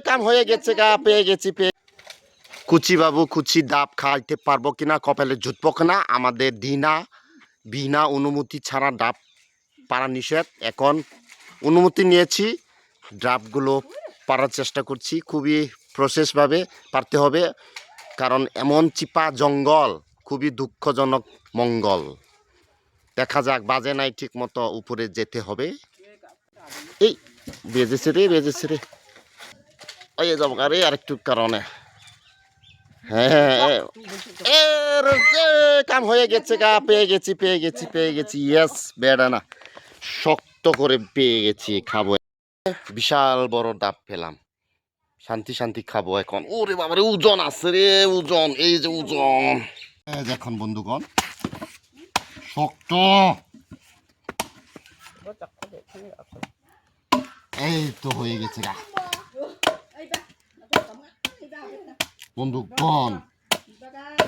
কাম হয়ে গেছে গা, পেয়ে গেছি কুচি বাবু কুচি ডাব খাইতে পারবো কিনা, কপালে জুটবো কিনা। আমাদের বিনা অনুমতি ছাড়া ডাব পাড়া নিষেধ। এখন অনুমতি নিয়েছি, ডাবগুলো পাড়ার চেষ্টা করছি। খুবই প্রসেসভাবে পারতে হবে, কারণ এমন চিপা জঙ্গল, খুবই দুঃখজনক মঙ্গল। দেখা যাক, বাজে নাই ঠিক মতো, উপরে যেতে হবে। এই বেজেছে রে ওই যাব আরে আরেকটু কারণে। হ্যাঁ, কাম হয়ে গেছে গা, পেয়ে গেছি। ইয়েস, বেড়া না, শক্ত করে পেয়ে গেছি, খাবো। বিশাল বড় ডাব পেলাম, শান্তি খাবো এখন। ওরে বাবারে, ওজন আছে রে, ওজন, এই যে ওজন। এখন বন্ধুগণ, শক্ত, এই তো হয়ে গেছে গা বন্ধুগণ।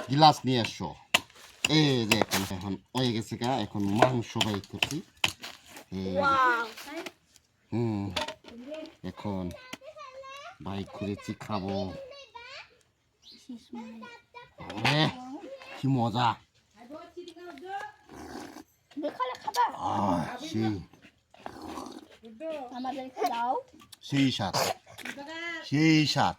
গিলাস নিয়ে আসো। এই যে এখন হয়ে গেছে গা, এখন মাংস বাই করছি। এখন বাইক করেছি, খাবো। কি মজা, সেই স্বাদ।